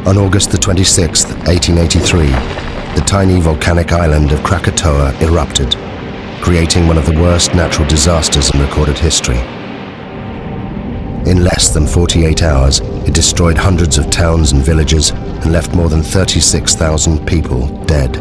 On August the 26th, 1883, the tiny volcanic island of Krakatoa erupted, creating one of the worst natural disasters in recorded history. In less than 48 hours, it destroyed hundreds of towns and villages and left more than 36,000 people dead.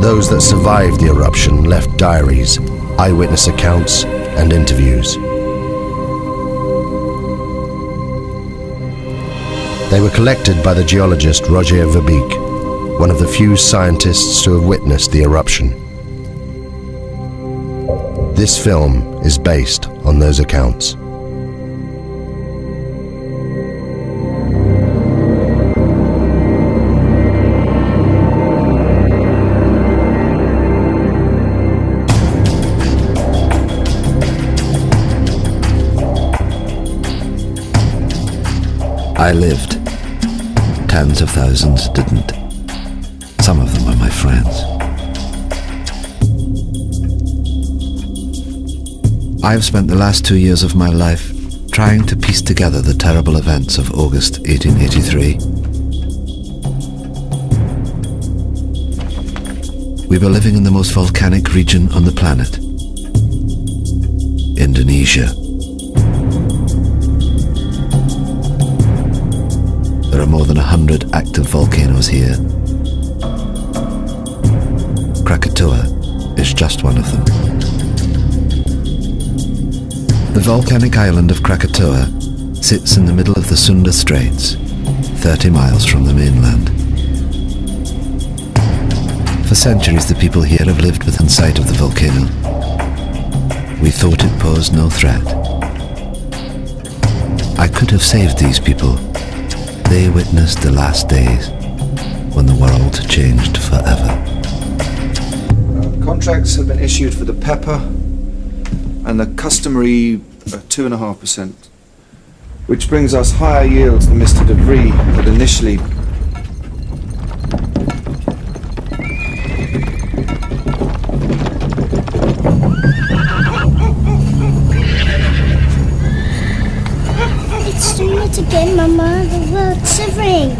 Those that survived the eruption left diaries, eyewitness accounts, and interviews. They were collected by the geologist Rogier Verbeek, one of the few scientists to have witnessed the eruption. This film is based on those accounts. I lived. Tens of thousands didn't. Some of them were my friends. I've spent the last 2 years of my life trying to piece together the terrible events of August 1883. We were living in the most volcanic region on the planet, Indonesia. There are more than 100 active volcanoes here. Krakatoa is just one of them. The volcanic island of Krakatoa sits in the middle of the Sunda Straits, 30 miles from the mainland. For centuries, the people here have lived within sight of the volcano. We thought it posed no threat. I could have saved these people. They witnessed the last days when the world changed forever. Contracts have been issued for the pepper and the customary 2.5%, which brings us higher yields than Mr. Debris had initially. It's doing it again, Mama. The world's shivering.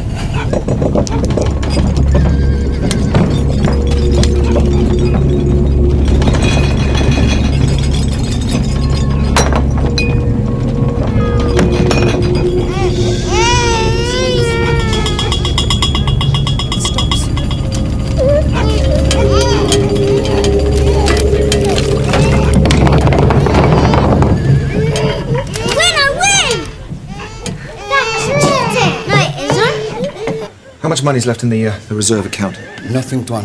How much money's left in the reserve account? Nothing, Tuan.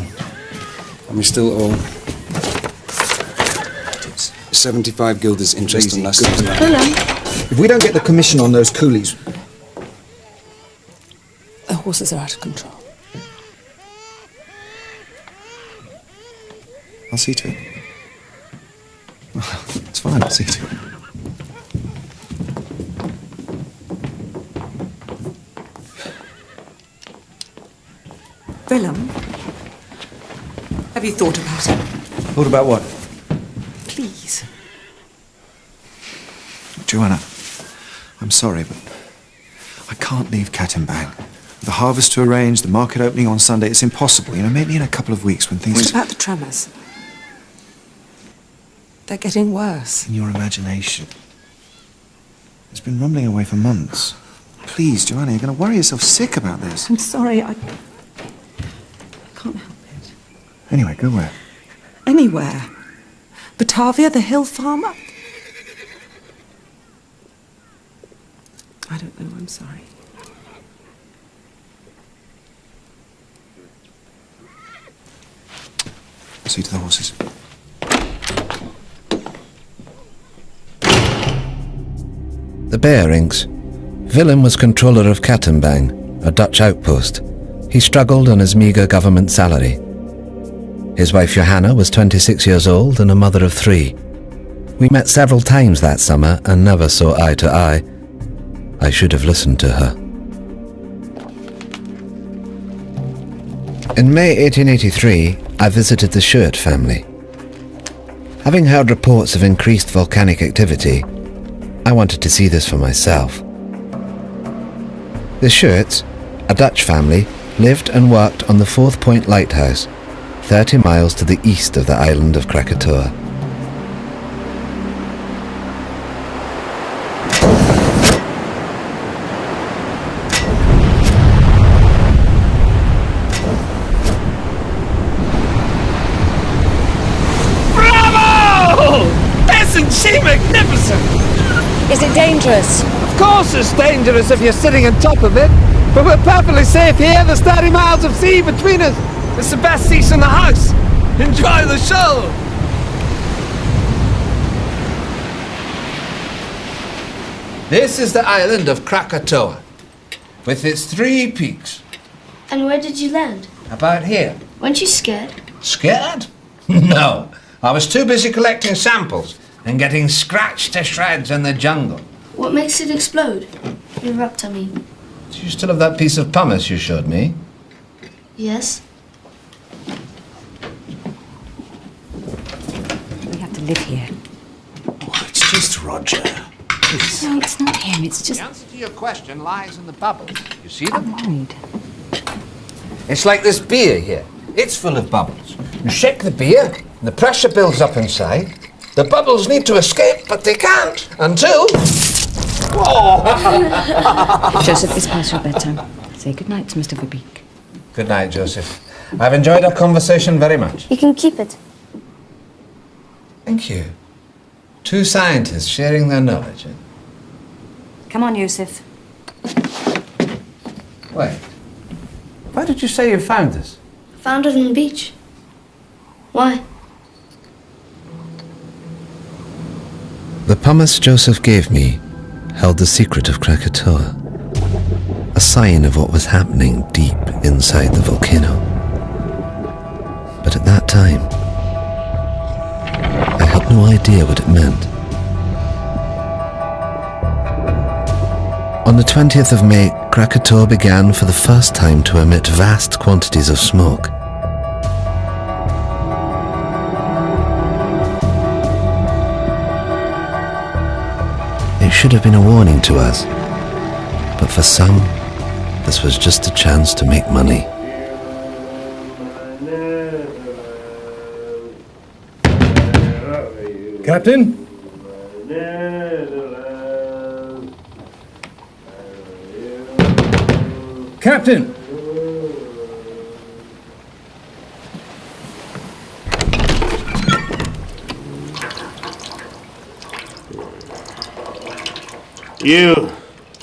And we still owe 75 guilders interest on last year's land. If we don't get the commission on those coolies... The horses are out of control. I'll see to it. Well, it's fine, I'll see to it. Willem, have you thought about it? Thought about what? Please. Johana, I'm sorry, but I can't leave Katimbang. The harvest to arrange, the market opening on Sunday, it's impossible. Maybe in a couple of weeks when things... What about the tremors? They're getting worse. In your imagination. It's been rumbling away for months. Please, Johana, you're going to worry yourself sick about this. I'm sorry, I can't help it. Anyway, go where? Anywhere. Batavia, the hill farmer. I don't know, I'm sorry. See to the horses. The Beyerincks. Willem was controller of Katimbang, a Dutch outpost. He struggled on his meagre government salary. His wife Johana was 26 years old and a mother of 3. We met several times that summer and never saw eye to eye. I should have listened to her. In May 1883, I visited the Schuurt family. Having heard reports of increased volcanic activity, I wanted to see this for myself. The Schuurts, a Dutch family, lived and worked on the 4th Point Lighthouse, 30 miles to the east of the island of Krakatoa. Bravo! Isn't she magnificent? Is it dangerous? Of course it's dangerous if you're sitting on top of it, but we're perfectly safe here. There's 30 miles of sea between us. It's the best seats in the house. Enjoy the show. This is the island of Krakatoa, with its 3 peaks. And where did you land? About here. Weren't you scared? Scared? No. I was too busy collecting samples and getting scratched to shreds in the jungle. What makes it explode? Erupt, I mean. Do you still have that piece of pumice you showed me? Yes? We have to live here. Oh, it's just Roger. No, it's not him, it's just... The answer to your question lies in the bubbles. You see them? I'm worried. It's like this beer here. It's full of bubbles. You shake the beer, and the pressure builds up inside. The bubbles need to escape, but they can't until... Joseph, it's past your bedtime. Say goodnight to Mr. Verbeek. Good night, Joseph. I've enjoyed our conversation very much. You can keep it. Thank you. 2 scientists sharing their knowledge. Come on, Joseph. Wait. Why did you say you found this? Found it on the beach. Why? The pumice Joseph gave me held the secret of Krakatoa, a sign of what was happening deep inside the volcano. But at that time, I had no idea what it meant. On the 20th of May, Krakatoa began for the first time to emit vast quantities of smoke. It should have been a warning to us, but for some, this was just a chance to make money. Captain? Captain! You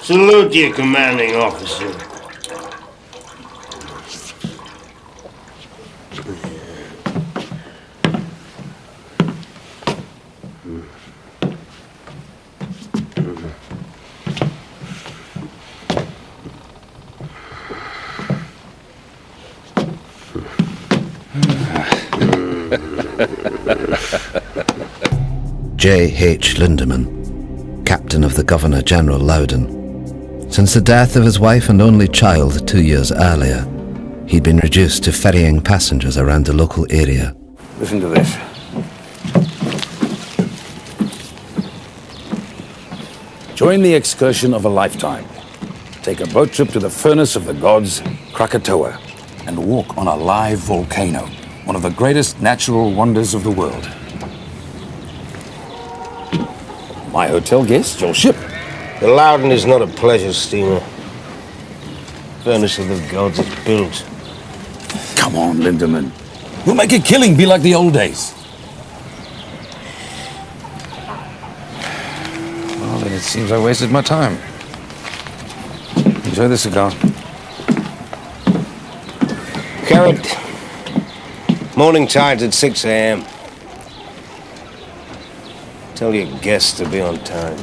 salute your commanding officer. J.H. Lindemann, captain of the Governor-General Loudon. Since the death of his wife and only child 2 years earlier, he'd been reduced to ferrying passengers around the local area. Listen to this. Join the excursion of a lifetime. Take a boat trip to the furnace of the gods, Krakatoa, and walk on a live volcano, one of the greatest natural wonders of the world. My hotel guest, your ship. The Loudon is not a pleasure steamer. Furnace of the gods is built. Come on, Lindemann. We'll make a killing be like the old days. Well, then it seems I wasted my time. Enjoy the cigar. Garrett, morning tide's at 6 a.m. Tell your guests to be on time.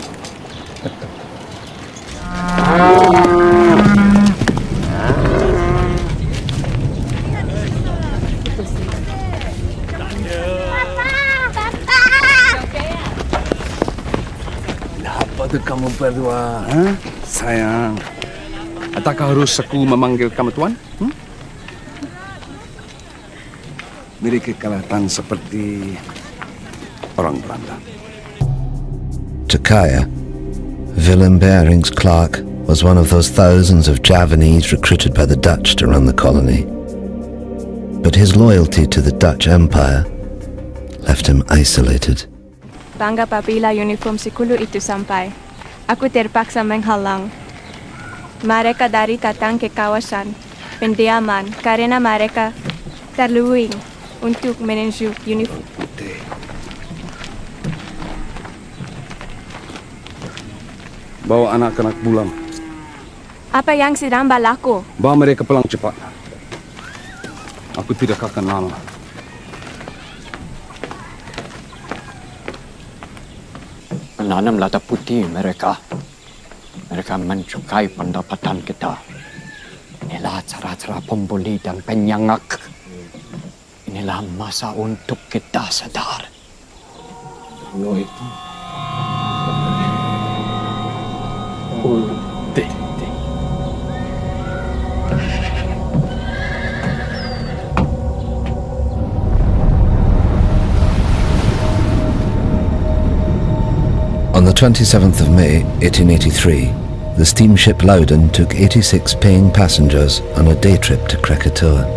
Apa tu kamu berdua? Sayang, adakah harus aku memanggil kamu tuan? Mereka kelihatan seperti orang Belanda. To Kaya, Willem Beyerinck's clerk was one of those thousands of Javanese recruited by the Dutch to run the colony. But his loyalty to the Dutch Empire left him isolated. Bangga apabila uniform sikulu itu sampai. Aku terpaksa menghalang. Mereka dari datang ke kawasan pendiaman karena mereka terluing untuk menuju uniform. Bawa anak-anak pulang. Apa yang sedang berlaku? Bawa mereka pulang cepat. Aku tidak akan lama. Menanam lada putih mereka. Mereka mencukai pendapatan kita. Inilah cara-cara pembuli dan penyangak. Inilah masa untuk kita sadar. On the 27th of May, 1883, the steamship Loudon took 86 paying passengers on a day trip to Krakatoa.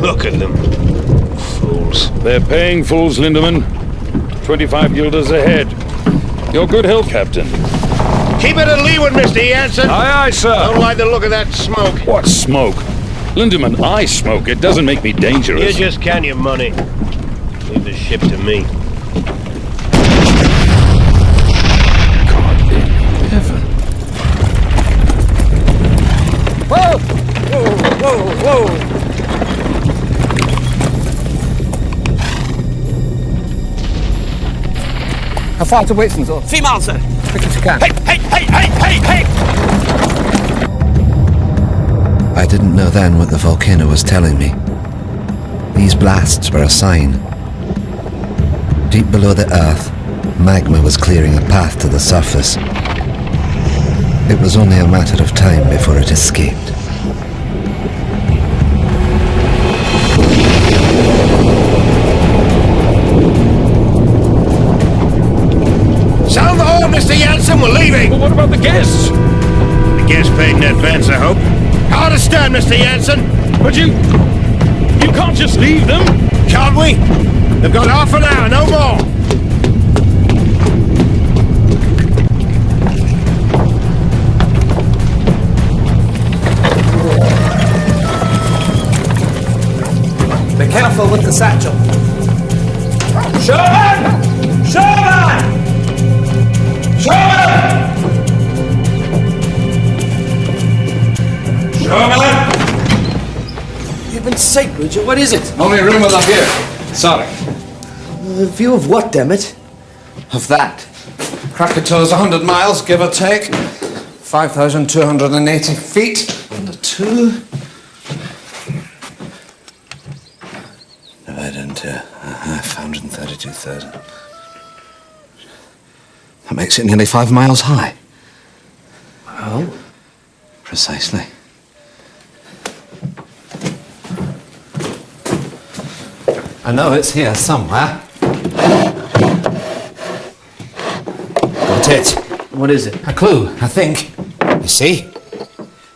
Look at them. Fools. They're paying fools, Lindemann. 25 guilders ahead. Your good health, Captain. Keep it at leeward, Mr. Jansen. Aye, aye, sir. Don't like the look of that smoke. What smoke? Lindemann, I smoke. It doesn't make me dangerous. You just count your money. Leave the ship to me. God in heaven. Whoa! Whoa, whoa, whoa! How far to Whitson's? 3 miles, sir. Quick as you can. Hey! I didn't know then what the volcano was telling me. These blasts were a sign. Deep below the earth, magma was clearing a path to the surface. It was only a matter of time before it escaped. Sound the horn, Mr. Jansen, we're leaving! Well, what about the guests? The guests paid in advance, I hope. I understand, Mr. Jansen. But you can't just leave them. Can't we? They've got half an hour, no more. Be careful with the satchel. Sherman! Heaven's sake, Rogier, what is it? Only room up here. Sorry. A view of what, damn it? Of that. Krakatau's 100 miles, give or take. 5,280 feet. On the two. Divided into 532,000. That makes it nearly 5 miles high. Well? Precisely. I know it's here somewhere. Got it. What is it? A clue, I think. You see?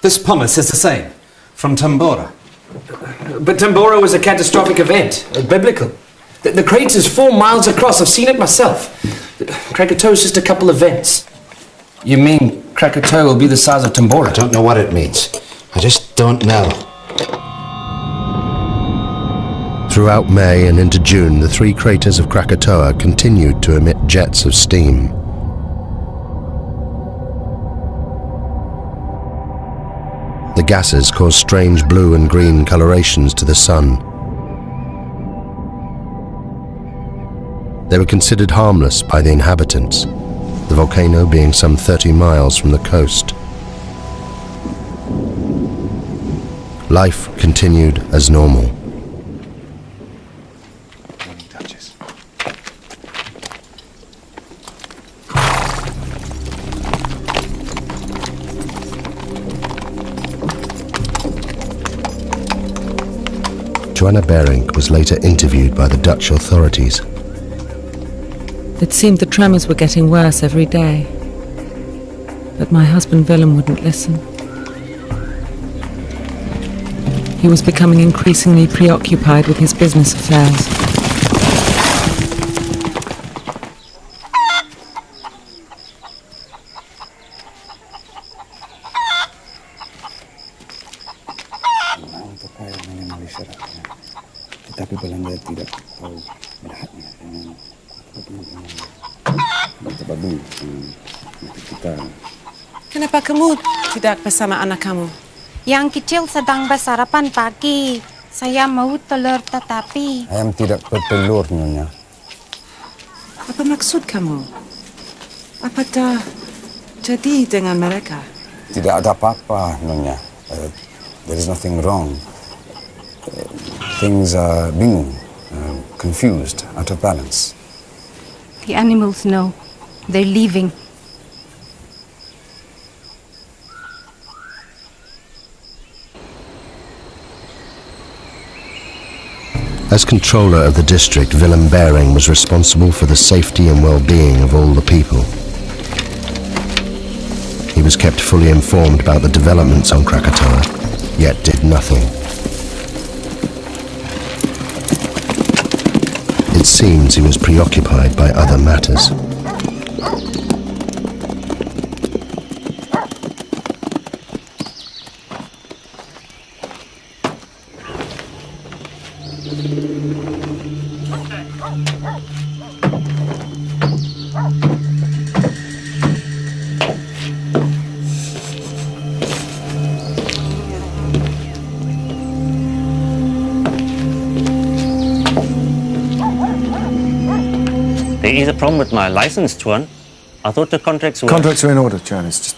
This pumice is the same. From Tambora. But Tambora was a catastrophic event. Biblical. The crater's 4 miles across. I've seen it myself. Krakatau's just a couple of vents. You mean Krakatau will be the size of Tambora? I don't know what it means. I just don't know. Throughout May and into June, the three craters of Krakatoa continued to emit jets of steam. The gases caused strange blue and green colorations to the sun. They were considered harmless by the inhabitants, the volcano being some 30 miles from the coast. Life continued as normal. Johana Beijerinck was later interviewed by the Dutch authorities. It seemed the tremors were getting worse every day. But my husband Willem wouldn't listen. He was becoming increasingly preoccupied with his business affairs. Tetapi Belanda tidak tahu melihatnya dengan terbabu kita. Kenapa kamu tidak bersama anak kamu? Yang kecil sedang bersarapan pagi. Saya mau telur tetapi... Ayam tidak bertelur, Nyonya. Apa maksud kamu? Apa dah jadi dengan mereka? Tidak ada apa-apa, Nyonya. There is nothing wrong. Things are bingung, confused, out of balance. The animals know. They're leaving. As controller of the district, Willem Beyerinck was responsible for the safety and well-being of all the people. He was kept fully informed about the developments on Krakatoa, yet did nothing. It seems he was preoccupied by other matters. There is a problem with my license, Tuan. I thought the contracts were... Contracts are in order, John. It's just...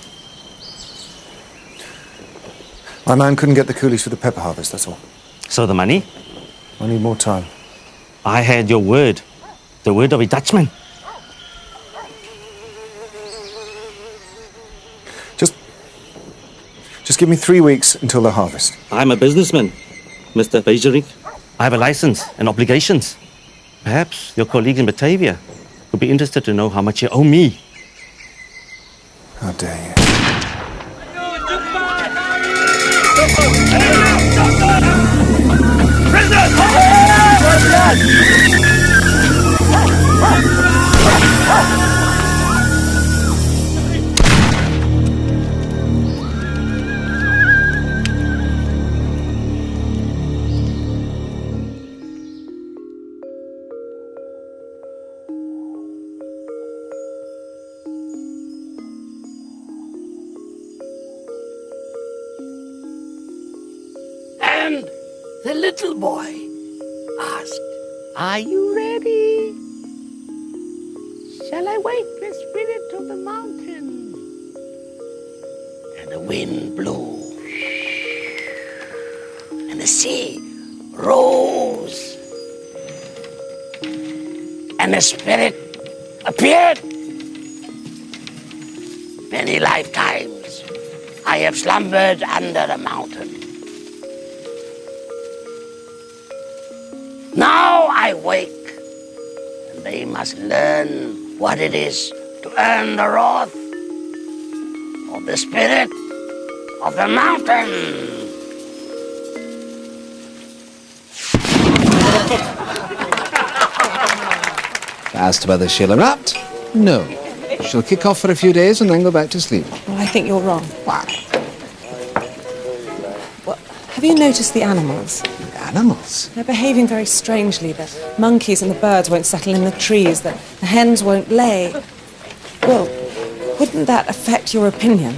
My man couldn't get the coolies for the pepper harvest, that's all. So the money? I need more time. I had your word. The word of a Dutchman. Just give me 3 weeks until the harvest. I'm a businessman, Mr. Beyerinck. I have a license and obligations. Perhaps your colleagues in Batavia would be interested to know how much you owe me. How dare you? And the little boy asked, "Are you ready? Shall I wake the spirit of the mountain?" And the wind blew, and the sea rose, and the spirit appeared. Many lifetimes I have slumbered under the mountain. Now I wake, and they must learn what it is to earn the wrath of the spirit of the mountain. As to whether she'll erupt, no. She'll kick off for a few days and then go back to sleep. Well, I think you're wrong. Why? Well, have you noticed the animals? animals. They're behaving very strangely. The monkeys and the birds won't settle in the trees. The hens won't lay. Well, wouldn't that affect your opinion?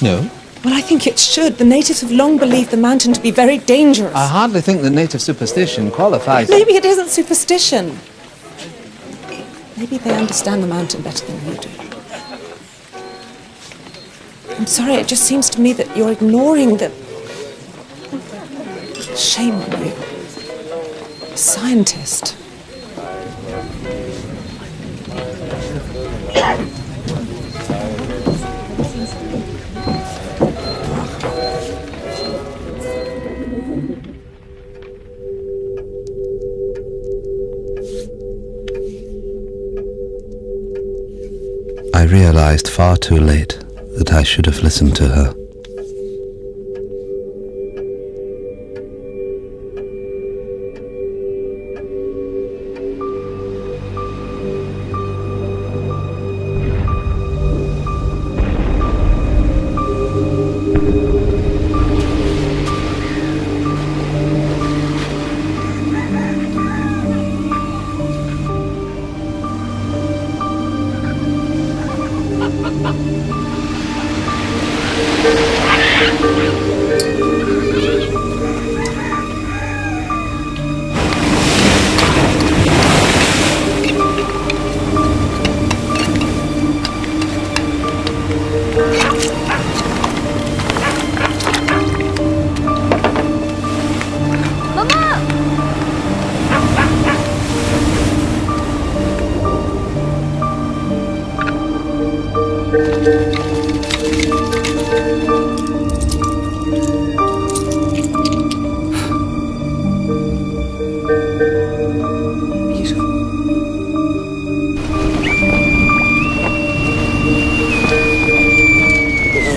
No. Well, I think it should. The natives have long believed the mountain to be very dangerous. I hardly think the native superstition qualifies. Maybe it isn't superstition. Maybe they understand the mountain better than you do. I'm sorry, it just seems to me that you're ignoring the... Shame on you. A scientist. I realized far too late that I should have listened to her.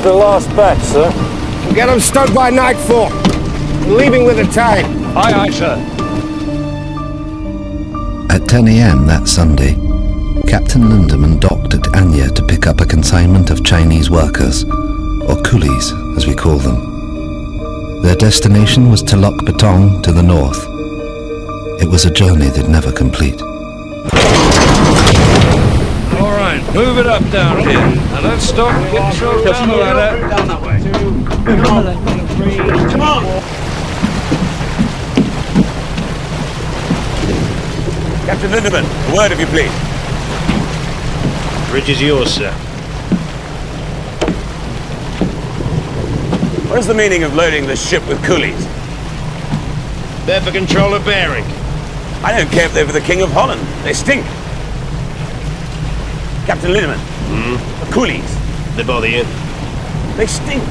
The last batch, sir. We'll get them stowed by nightfall. We're leaving with the tide. Aye, aye, sir. At 10 a.m. that Sunday, Captain Lindemann docked at Anya to pick up a consignment of Chinese workers, or coolies as we call them. Their destination was Telok Betong to the north. It was a journey they'd never complete. All right, move it up down here. Now let's stop. Get yourself down the ladder. Down that way. 2, come on. 3, come on. Captain Lindemann, a word if you please. Bridge is yours, sir. What is the meaning of loading the ship with coolies? They're for Controller Beyerinck. I don't care if they're for the King of Holland. They stink. Captain Lindemann, the coolies. They bother you? They stink.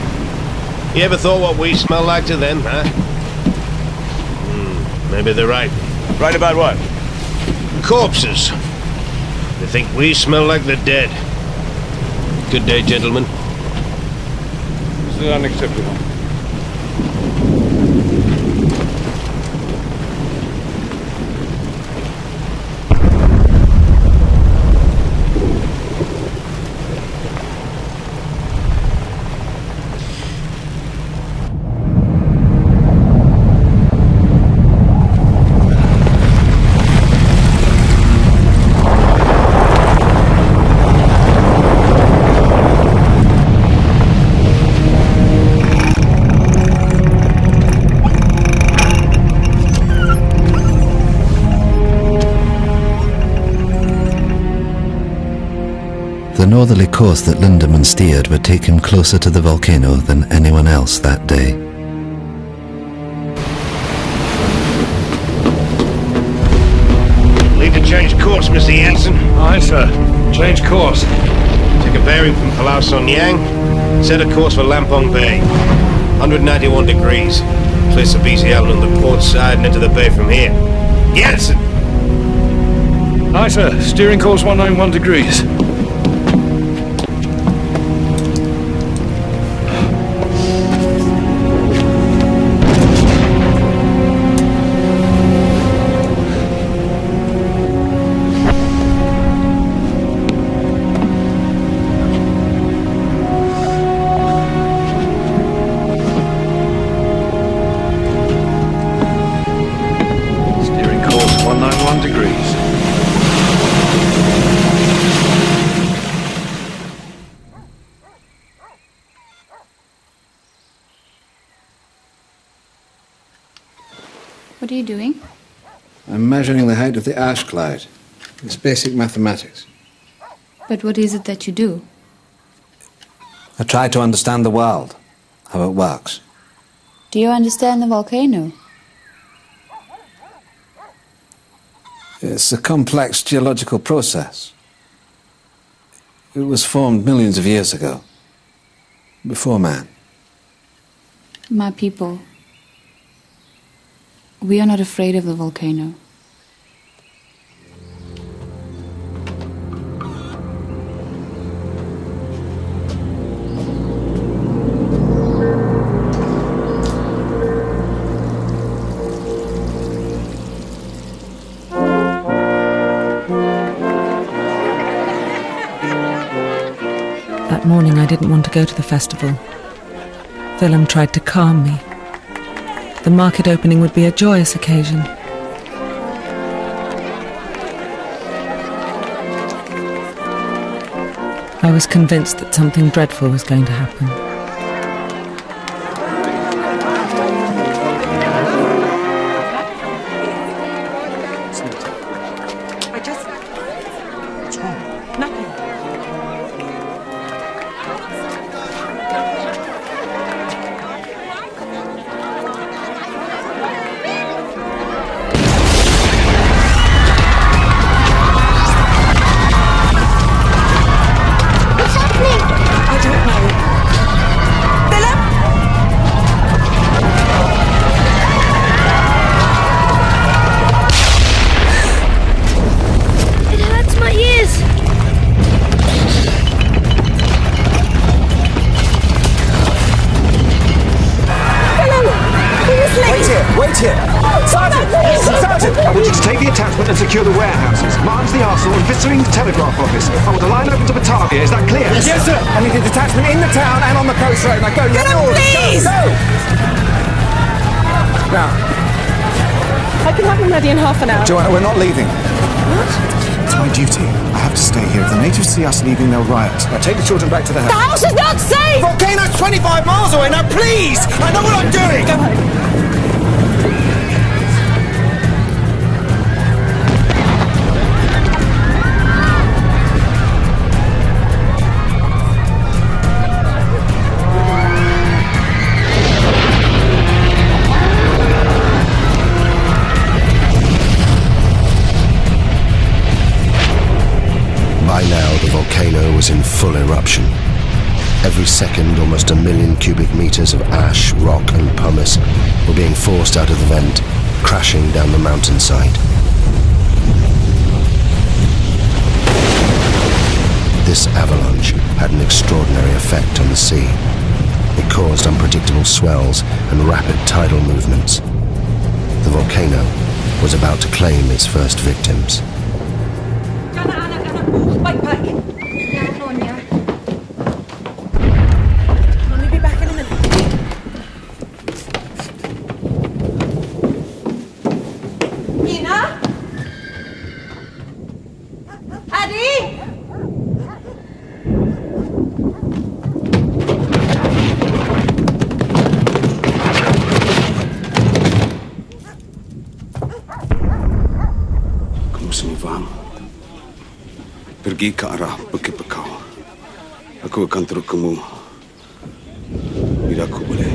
You ever thought what we smell like to them, huh? Maybe they're right. Right about what? Corpses. They think we smell like the dead. Good day, gentlemen. This is unacceptable. The northerly course that Lindemann steered would take him closer to the volcano than anyone else that day. Need to change course, Mr. Jensen. Aye, sir. Change course. Take a bearing from Palau Son Yang. Set a course for Lampong Bay. 191 degrees. Place the BC Island on the port side and into the bay from here. Jensen! Aye, sir. Steering course 191 degrees. What are you doing? I'm measuring the height of the ash cloud. It's basic mathematics. But what is it that you do? I try to understand the world, how it works. Do you understand the volcano? It's a complex geological process. It was formed millions of years ago, before man. My people, we are not afraid of the volcano. That morning I didn't want to go to the festival. Willem tried to calm me. The market opening would be a joyous occasion. I was convinced that something dreadful was going to happen. Secure the warehouses, Martin's the arsenal, and Vissering's telegraph office. I want a line open to Batavia, is that clear? Yes, sir. I need a detachment in the town and on the coast road. Now go, Get him, please! Go! Now, I can have them ready in half an hour. Joanna, we're not leaving. What? It's my duty. I have to stay here. If the natives see us leaving, they'll riot. Now take the children back to the house. The house is not safe! The volcano's 25 miles away. Now please! I know what I'm doing! Go home. By now, the volcano was in full eruption. Every second, almost 1 million cubic meters of ash, rock, and pumice were being forced out of the vent, crashing down the mountainside. This avalanche had an extraordinary effect on the sea. It caused unpredictable swells and rapid tidal movements. The volcano was about to claim its first victims. Backpack. I'll be back in a minute. Nina? Addy? Kamu semua faham? Pergi ke arah Bukit Bekau. Aku akan terus kamu bila aku boleh.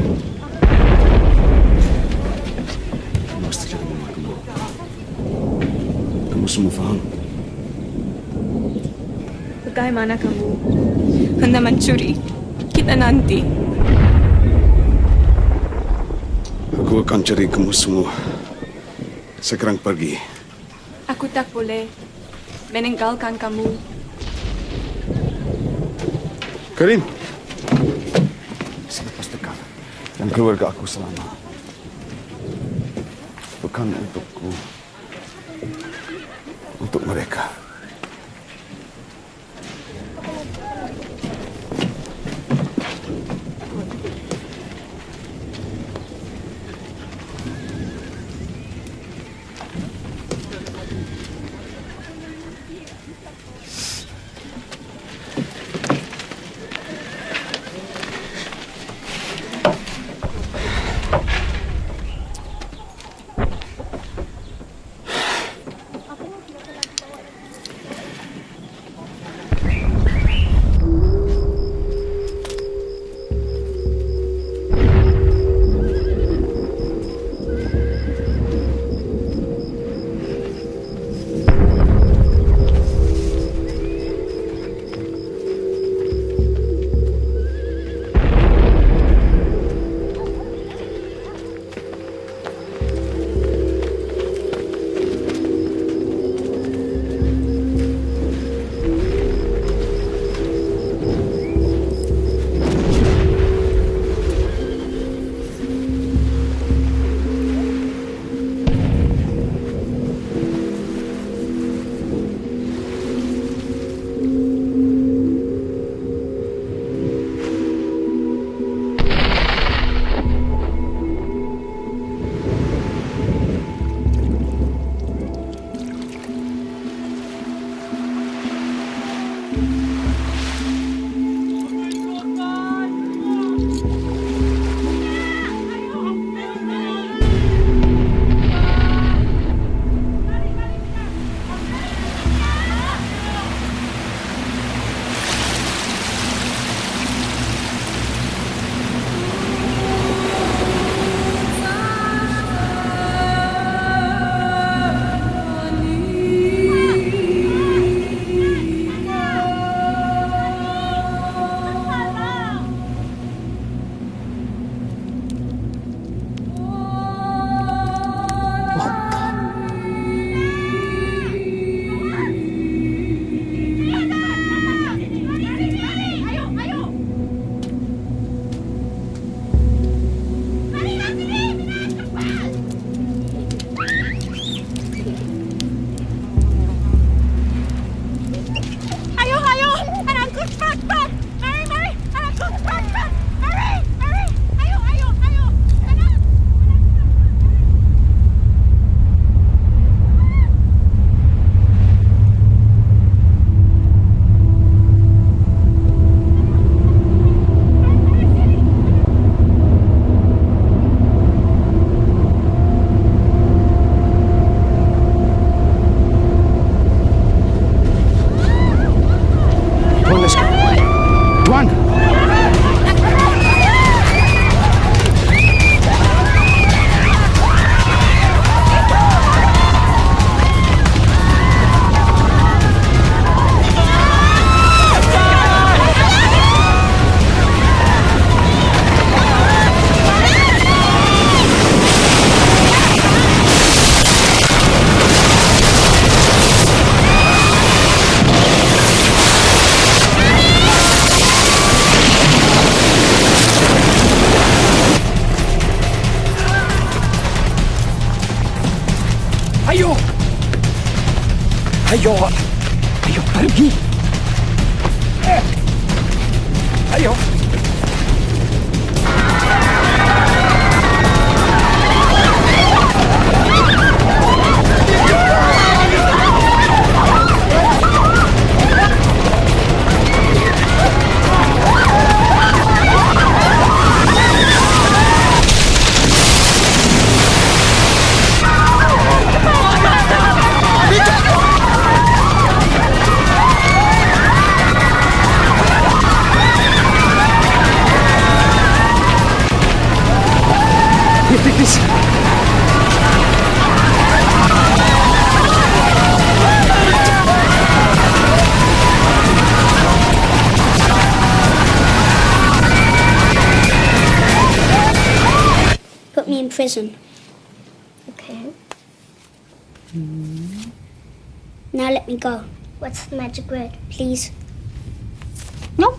Kamu mesti jaga mama kamu. Kamu semua faham? Bagaimana kamu hendak mencuri kita nanti? Aku akan cari kamu semua sekarang pagi. Aku tak boleh meninggalkan kamu. Karim, saya pastikan dan keluarga aku selamat. Bukan untukku, untuk mereka. Ayo, ayo pergi. Ayo. Please. Put me in prison. Okay. Now let me go. What's the magic word, please? No.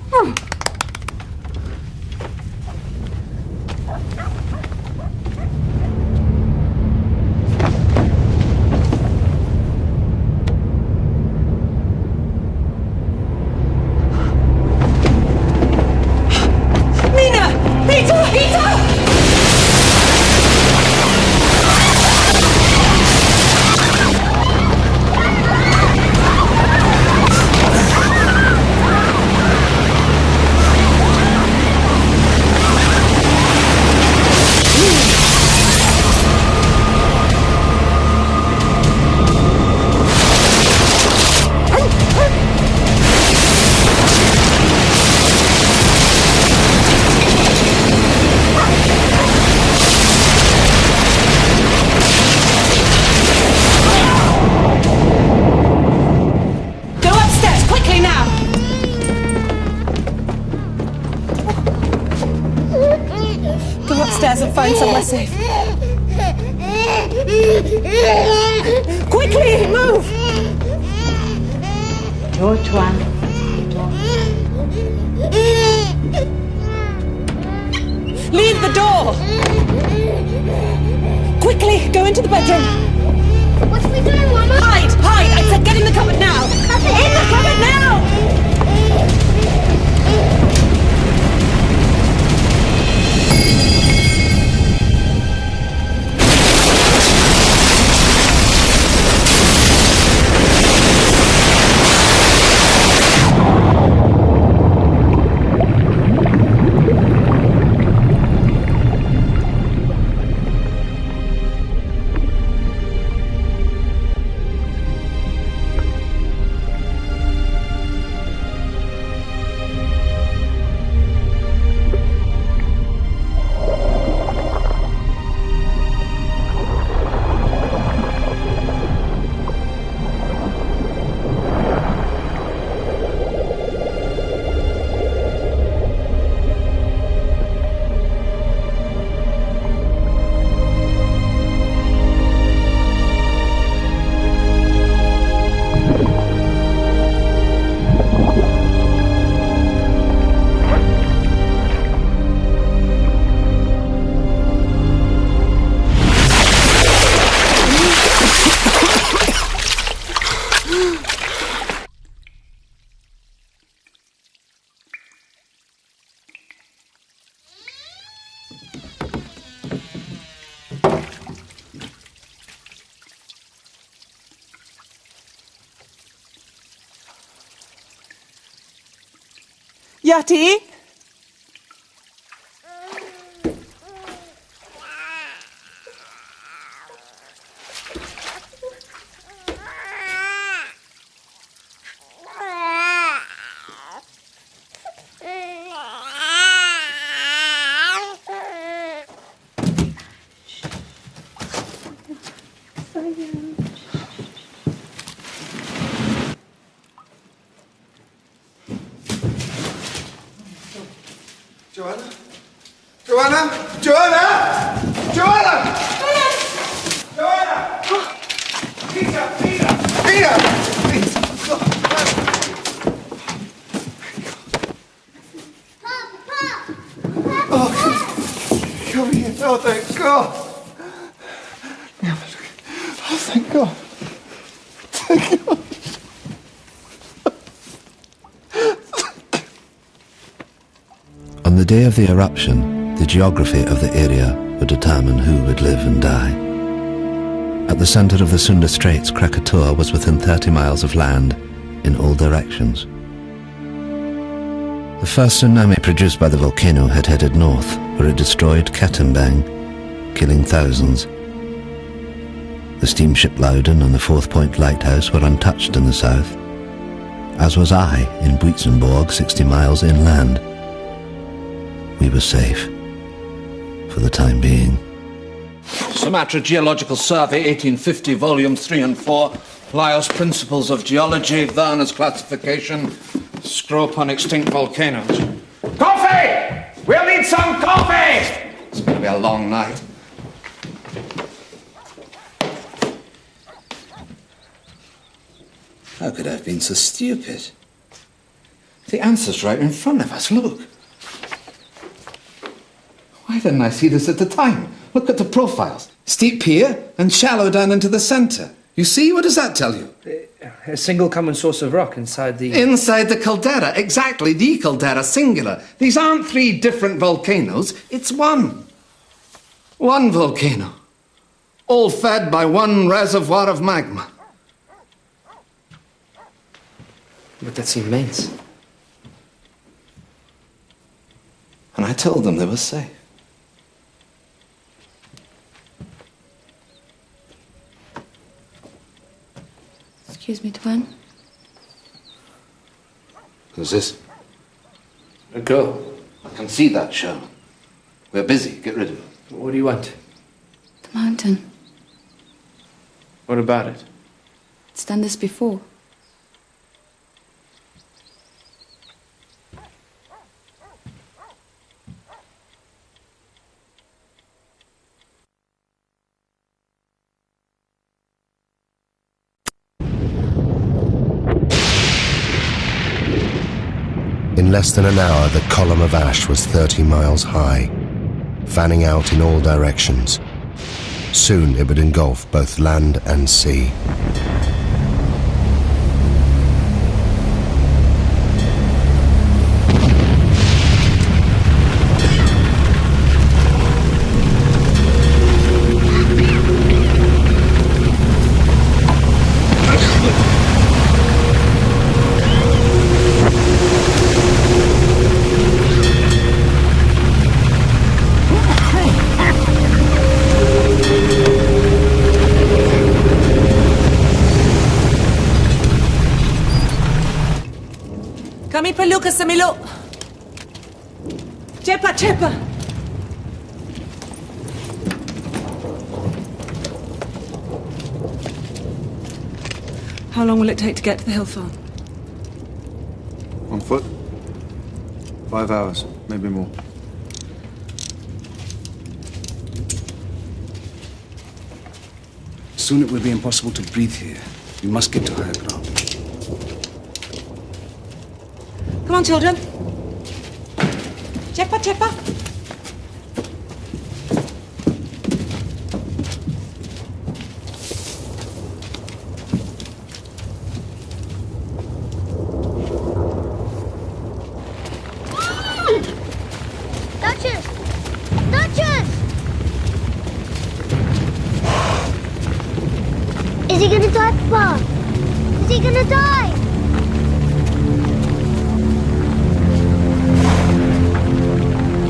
And find somewhere safe. Quickly, move! Door, Tuan. Leave the door! Quickly, go into the bedroom. What are we doing, Mama? Hide! Hide! I said get in the cupboard now! In the cupboard now! Yati? Johana? Johana? Johana? Johana! Johana! Peter! Peter! Peter! Please! Oh, come here. Oh, thank God. Oh, thank God. Thank God. day of the eruption, the geography of the area would determine who would live and die. At the centre of the Sunda Straits, Krakatoa was within 30 miles of land in all directions. The first tsunami produced by the volcano had headed north, where it destroyed Katimbang, killing thousands. The steamship Loudon and the Fourth Point Lighthouse were untouched in the south, as was I in Buitzenborg, 60 miles inland. We were safe, for the time being. Sumatra Geological Survey, 1850, volumes 3 and 4. Lyell's Principles of Geology, Werner's Classification, Scrope on Extinct Volcanoes. Coffee! We'll need some coffee! It's going to be a long night. How could I have been so stupid? The answer's right in front of us, look. Why didn't I see this at the time? Look at the profiles. Steep here and shallow down into the centre. You see? What does that tell you? A single common source of rock inside the... Inside the caldera, exactly, the caldera, singular. These aren't 3 different volcanoes, it's one. One volcano. All fed by one reservoir of magma. But that's immense. And I told them they were safe. Excuse me, Tuan. Who's this? A girl. I can see that, Sherman. We're busy. Get rid of it. What do you want? The mountain. What about it? It's done this before. In less than an hour, the column of ash was 30 miles high, fanning out in all directions. Soon it would engulf both land and sea. Kami perlu ke Semiluk. Cepat, cepat. How long will it take to get to the hill farm? On foot? 5 hours, maybe more. Soon it will be impossible to breathe here. We must get to higher ground. Come on, children. Cepat, cepat. Duchess! Duchess! Is he gonna die, Papa? Is he gonna die?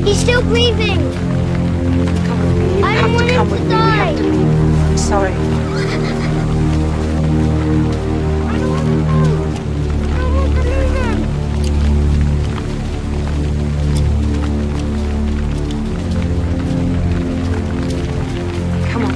He's still breathing. I don't want him to die. I'm sorry. Come on.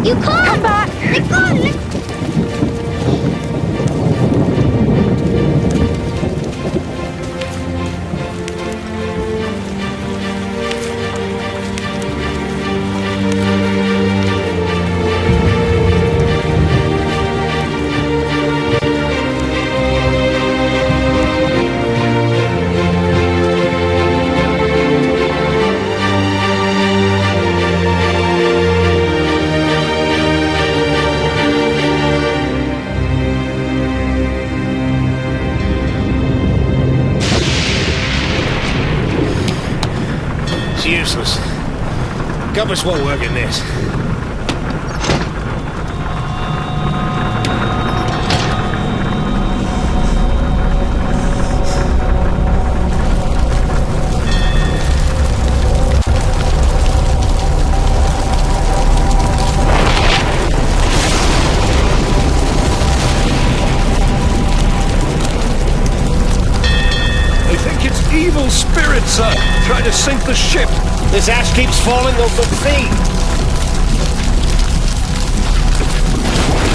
You can't! Come back! Let go! It's useless. Compass won't work in this. Evil spirits, sir, trying to sink the ship. This ash keeps falling over the sea.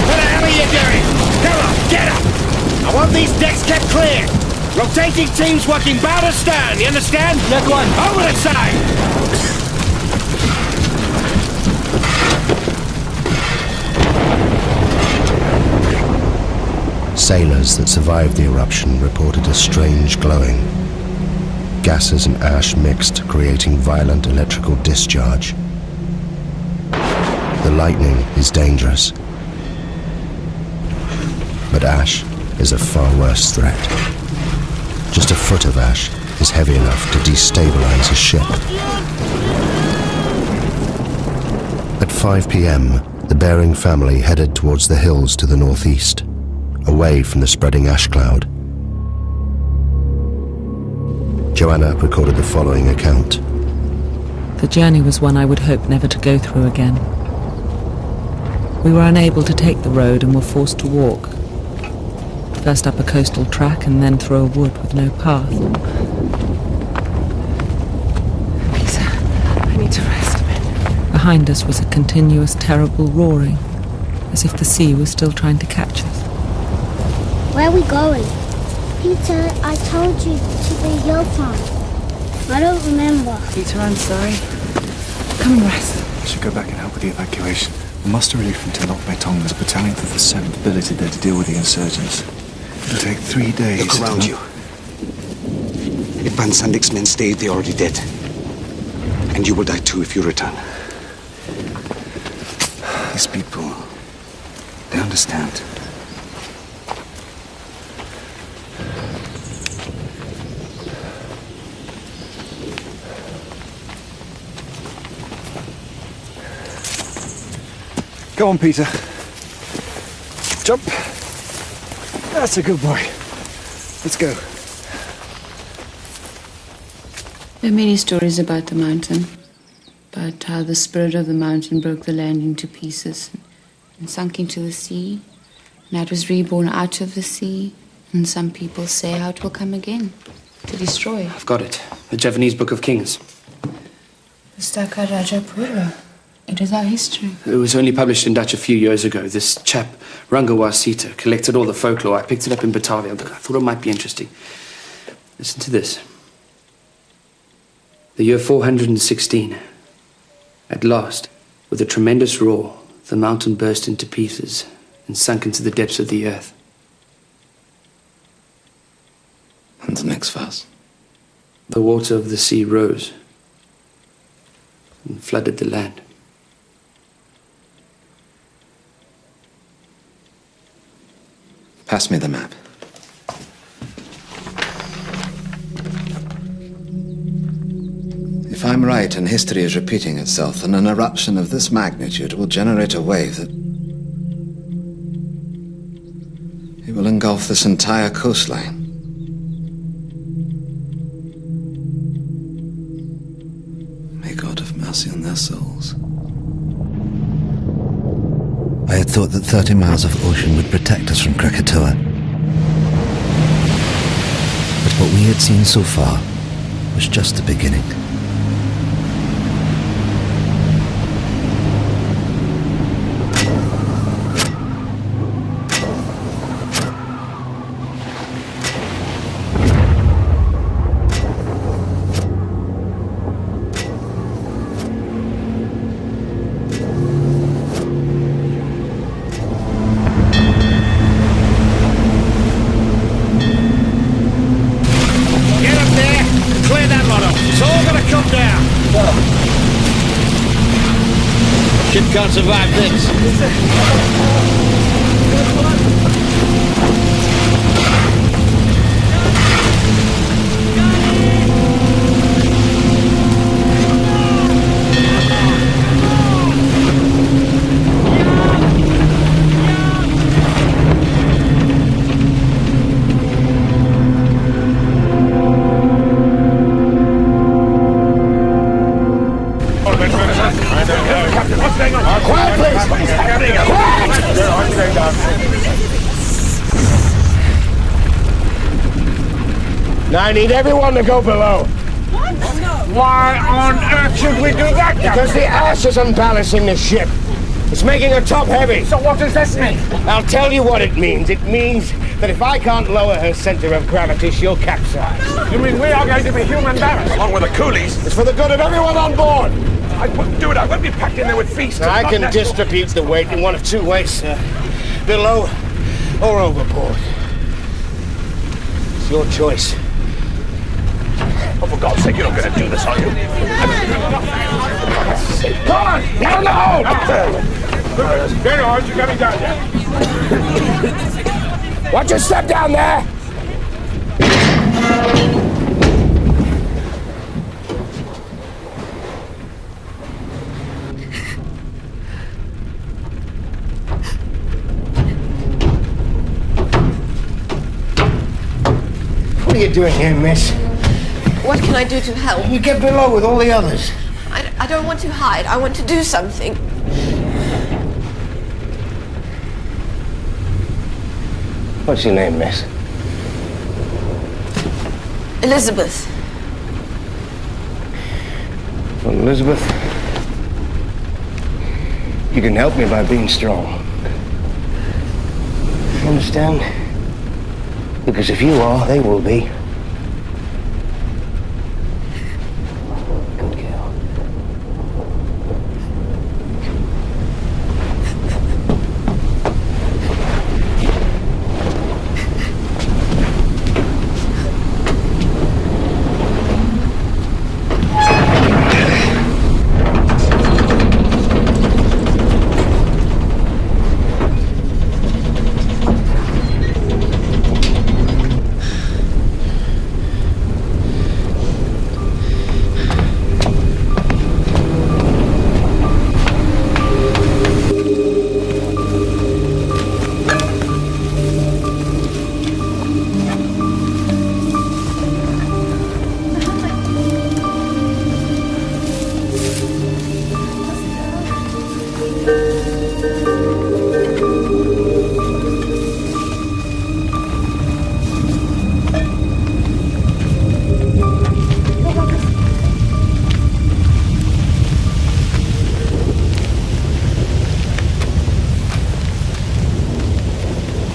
What the hell are you doing? Come on, get up! I want these decks kept clear. Rotating teams working bow to stern, you understand? That one. Over the side! Sailors that survived the eruption reported a strange glowing. Gases and ash mixed, creating violent electrical discharge. The lightning is dangerous, but ash is a far worse threat. Just a foot of ash is heavy enough to destabilize a ship. At 5 p.m., the Beyerinck family headed towards the hills to the northeast, away from the spreading ash cloud. Johana recorded the following account. The journey was one I would hope never to go through again. We were unable to take the road and were forced to walk. First up a coastal track and then through a wood with no path. Peter, I need to rest a bit. Behind us was a continuous, terrible roaring, as if the sea was still trying to catch us. Where are we going? Peter, I told you to the hill farm. I don't remember. Peter, I'm sorry. Come and rest. I should go back and help with the evacuation. The muster relief from Tenok Betong. There's a battalion of the 7th billeted there to deal with the insurgents. It'll take 3 days. Look around you. If Van Sandik's men stayed, they're already dead. And you will die too if you return. These people, they understand. Go on, Peter. Jump. That's a good boy. Let's go. There are many stories about the mountain, about how the spirit of the mountain broke the land into pieces and sunk into the sea, and how it was reborn out of the sea, and some people say how it will come again, to destroy. I've got it. The Javanese Book of Kings. Pustaka Rajapura. It is our history. It was only published in Dutch a few years ago. This chap, Rangawasita, collected all the folklore. I picked it up in Batavia. I thought it might be interesting. Listen to this. The year 416. At last, with a tremendous roar, the mountain burst into pieces and sunk into the depths of the earth. And the next verse. The water of the sea rose and flooded the land. Pass me the map. If I'm right and history is repeating itself, then an eruption of this magnitude will generate a wave that... it will engulf this entire coastline. May God have mercy on their souls. I had thought that 30 miles of ocean would protect us from Krakatoa. But what we had seen so far was just the beginning. Can't survive this. Now I need everyone to go below. What? Why on earth should we do that? Because the ash is unbalancing the ship. It's making her top heavy. So what does this mean? I'll tell you what it means. It means that if I can't lower her center of gravity, she'll capsize. You mean we are going to be human barracks? Along with the coolies? It's for the good of everyone on board. I wouldn't do it. I won't be packed in there with feasts. Now, I can distribute the weight in one of two ways, sir. Below or overboard. It's your choice. Oh, for God's sake, you're not going to do this, are you? Come on! Down the hole! Very hard, you're coming down there. Watch your step down there! What are you doing here, miss? What can I do to help? You get below with all the others. I don't want to hide. I want to do something. What's your name, miss? Elizabeth. Well, Elizabeth, you can help me by being strong. You understand? Because if you are, they will be. Good girl.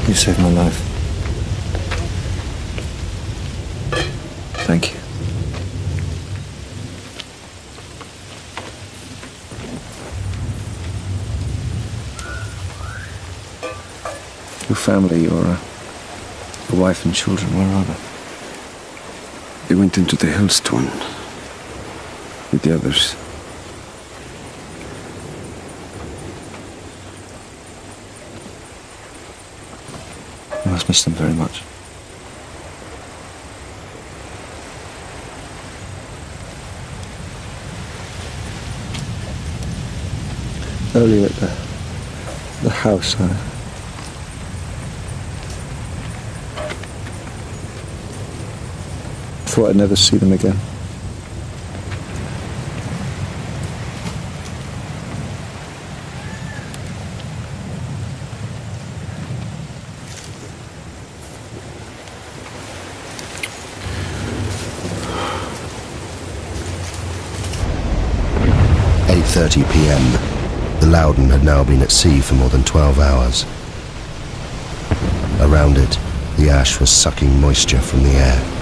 You saved my life. Thank you. Your family, your wife and children, where are they? They went into the hills, Tuan, with the others. You must miss them very much. Earlier at the house, I thought I'd never see them again. At 8:30 p.m. The Loudon had now been at sea for more than 12 hours. Around it, the ash was sucking moisture from the air.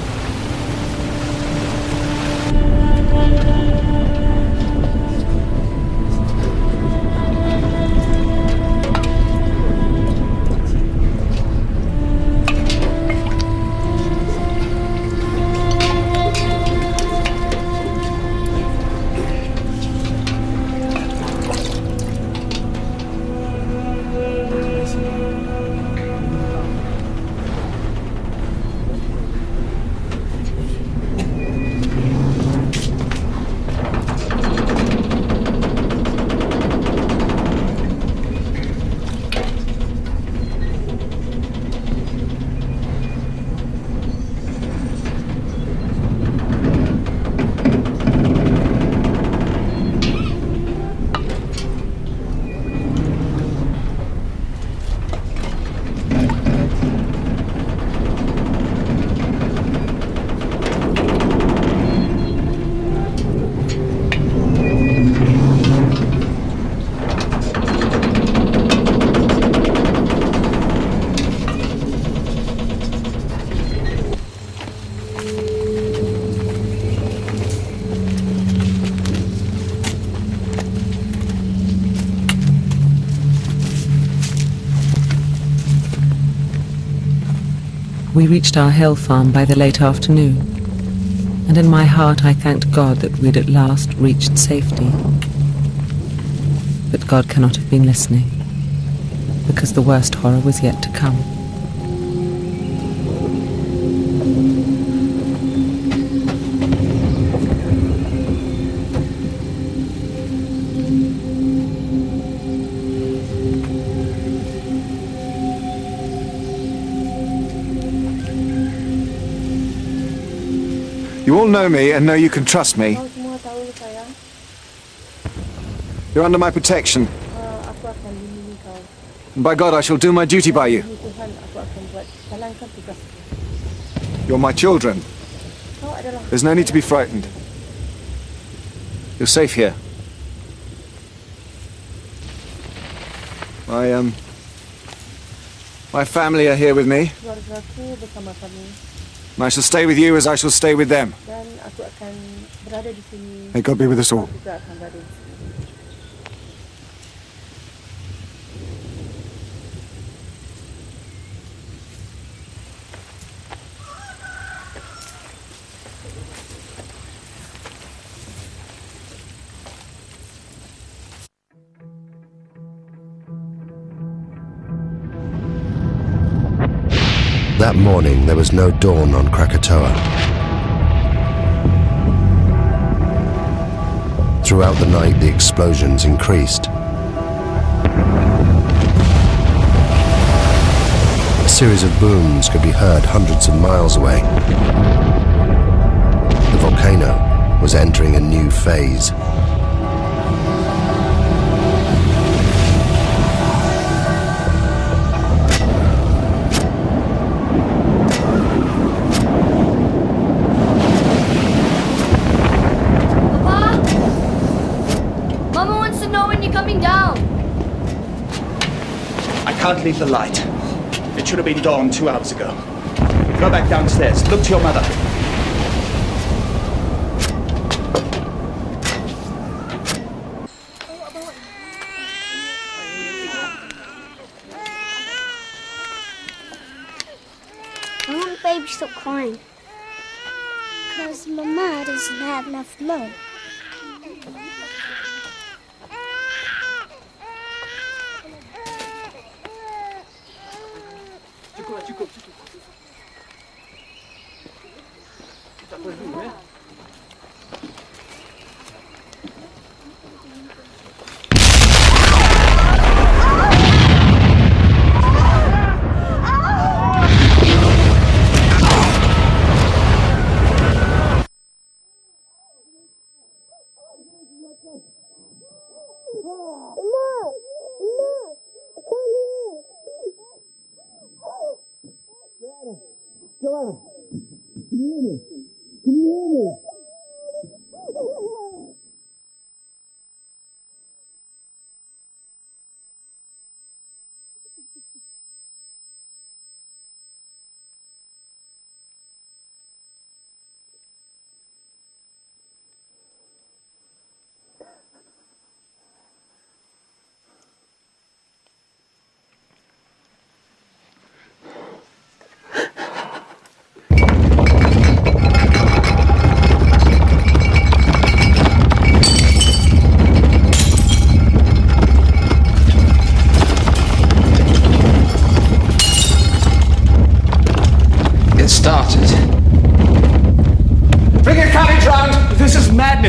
We reached our hill farm by the late afternoon, and in my heart I thanked God that we'd at last reached safety. But God cannot have been listening, because the worst horror was yet to come. You all know me and know you can trust me. You're under my protection. And by God, I shall do my duty by you. You're my children. There's no need to be frightened. You're safe here. My family are here with me. And I shall stay with you as I shall stay with them. May God be with us all. That morning, there was no dawn on Krakatoa. Throughout the night, the explosions increased. A series of booms could be heard hundreds of miles away. The volcano was entering a new phase. I can't leave the light. It should have been dawn 2 hours ago. Go back downstairs. Look to your mother. I want baby to stop crying. Because Mama doesn't have enough milk. Johana, can you hear me? Can you hear me?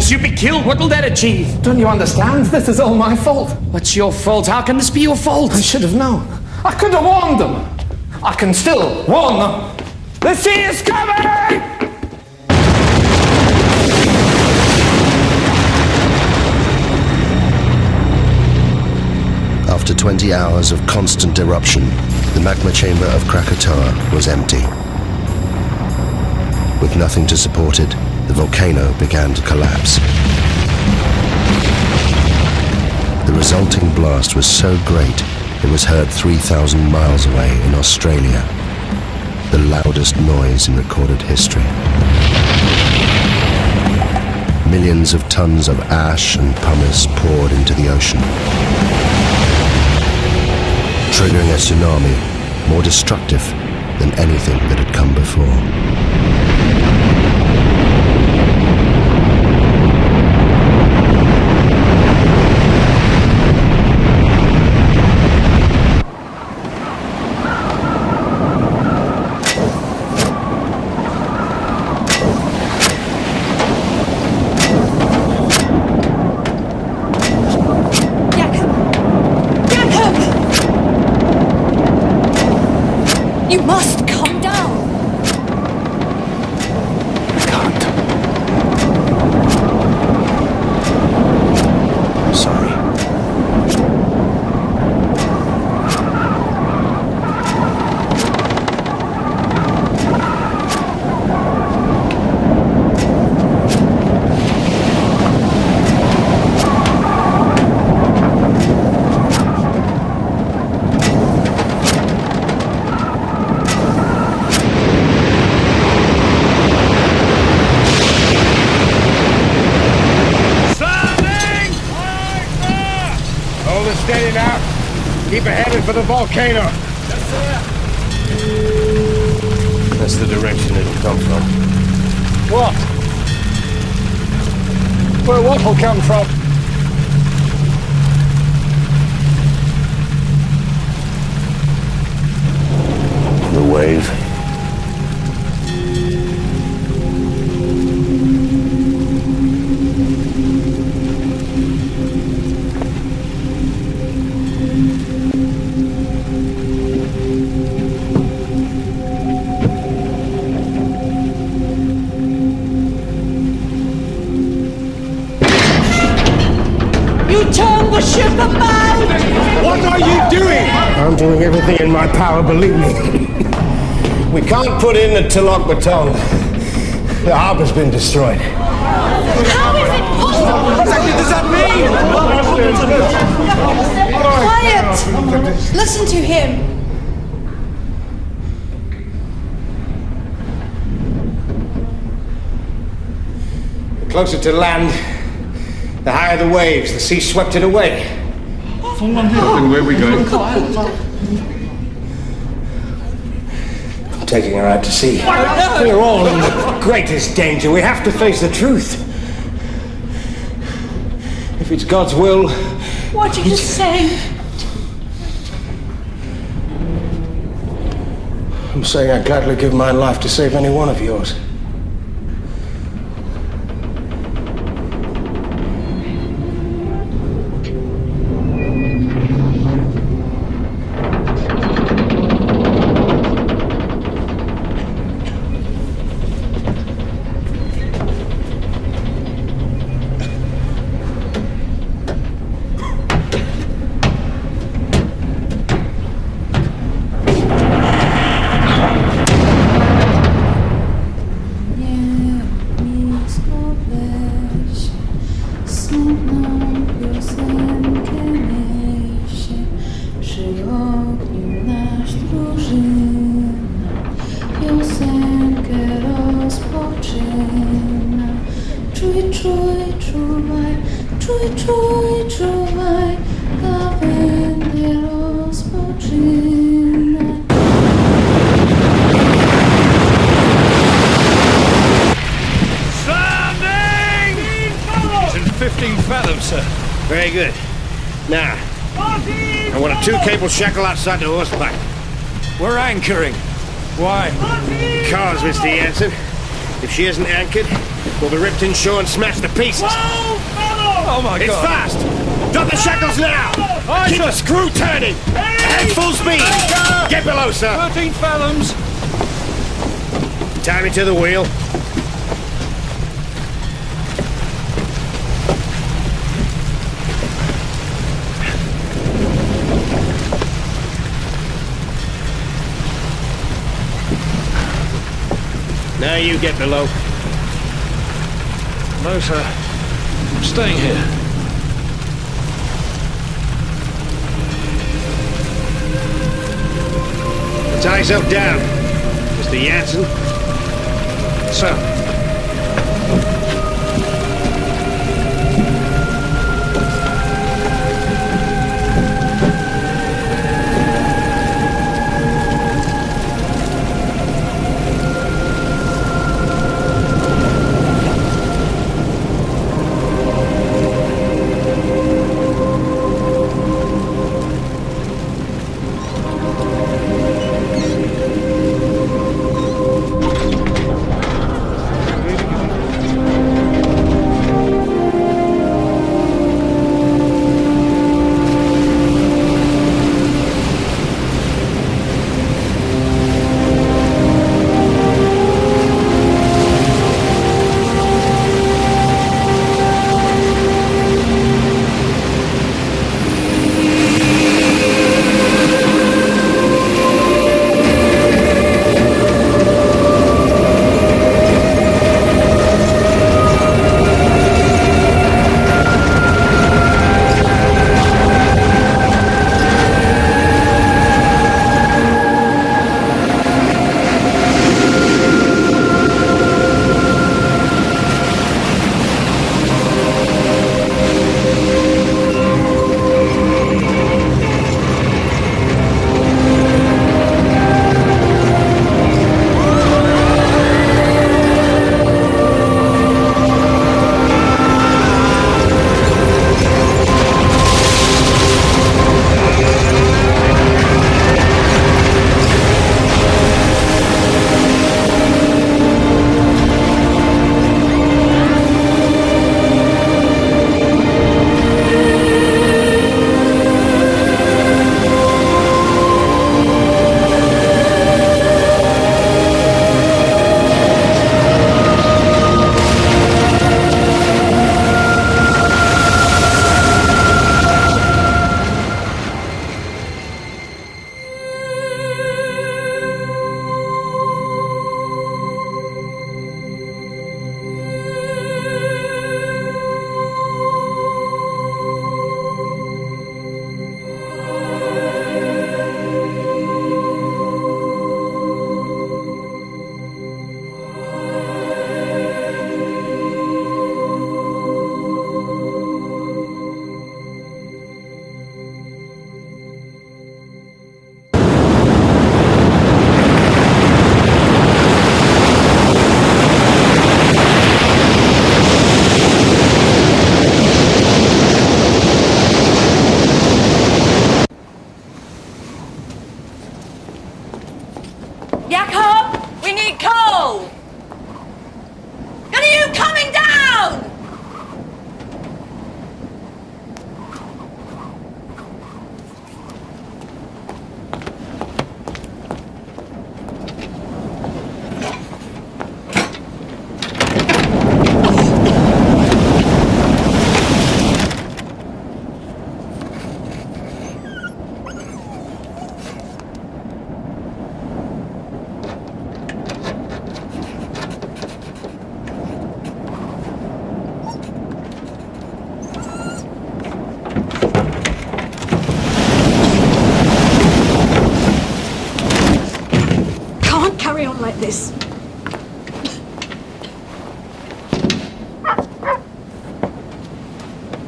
You'd be killed. What will that achieve? Don't you understand? This is all my fault. What's your fault? How can this be your fault? I should have known. I could have warned them. I can still warn them. The sea is coming! After 20 hours of constant eruption, the magma chamber of Krakatoa was empty. With nothing to support it, the volcano began to collapse. The resulting blast was so great, it was heard 3,000 miles away in Australia, the loudest noise in recorded history. Millions of tons of ash and pumice poured into the ocean, triggering a tsunami more destructive than anything that had come before. You must come down! Steady now. Keep headed for the volcano. Yes, sir. That's the direction it'll come from. What? Where what will come from? The wave. The ship about! What are you doing? I'm doing everything in my power, believe me. We can't put in the Tilok Baton. The harbor's been destroyed. How is it possible? What does that mean? Quiet! Listen to him. The closer to land, the higher the waves. The sea swept it away. Where are we going? I'm taking her out to sea. We're all in the greatest danger. We have to face the truth. If it's God's will... What are you saying? I'm saying I'd gladly give my life to save any one of yours. Very good. Now, I want a 2-cable shackle outside the horse back. We're anchoring. Why? Because, Mr. Jansen, if she isn't anchored, we'll be ripped inshore and smashed to pieces. Oh my It's God! fast! Drop the shackles now! Keep the screw turning! Ahead full speed! Get below, sir! 13 fathoms! Tie me to the wheel. Now you get below. No, sir. I'm staying here. Tie yourself down, Mr. Jansen. Sir.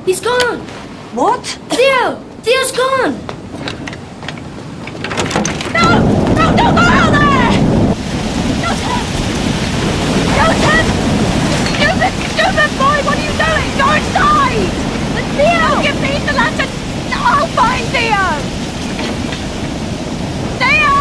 He's gone. What? Theo! Theo's gone. No! No, don't go out there! Joseph! Stupid boy, what are you doing? Go inside! Theo! Give me the lantern! I'll find Theo! Theo!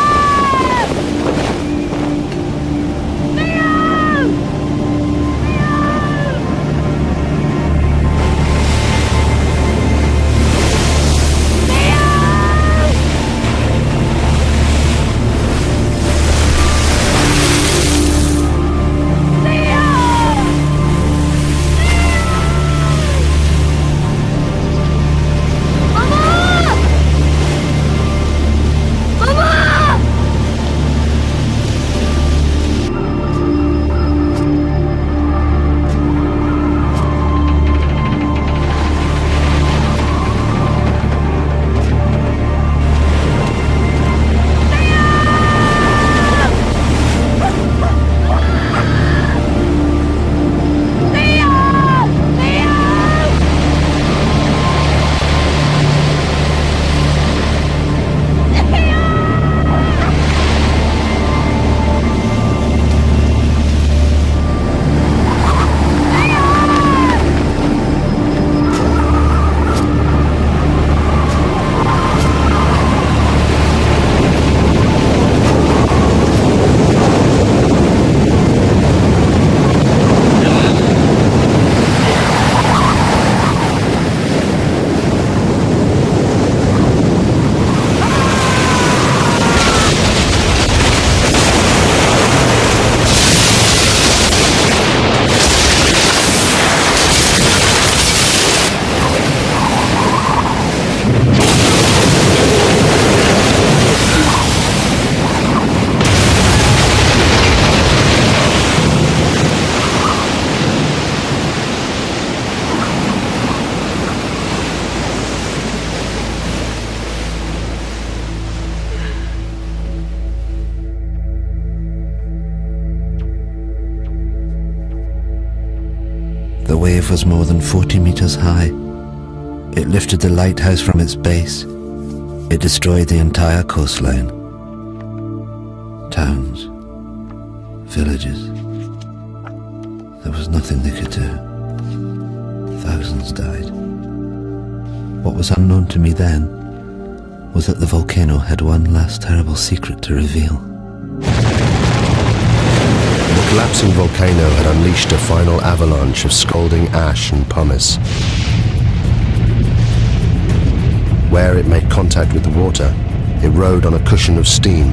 The wave was more than 40 meters high. It lifted the lighthouse from its base. It destroyed the entire coastline. Towns, villages. There was nothing they could do. Thousands died. What was unknown to me then was that the volcano had one last terrible secret to reveal. The collapsing volcano had unleashed a final avalanche of scalding ash and pumice. Where it made contact with the water, it rode on a cushion of steam.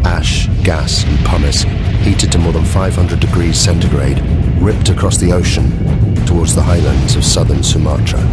Ash, gas and pumice, heated to more than 500 degrees centigrade, ripped across the ocean towards the highlands of southern Sumatra.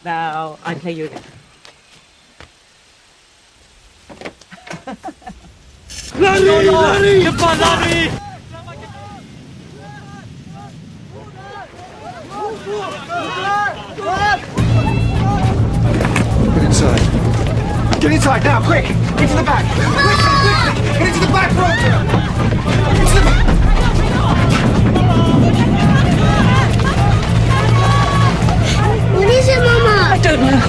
Now, I play you again. Lari! Cepat lari! Get inside. Get inside now, quick! Into the back! Quickly! Get into the back, Roger! Into the back! What is it, Mama? I don't know.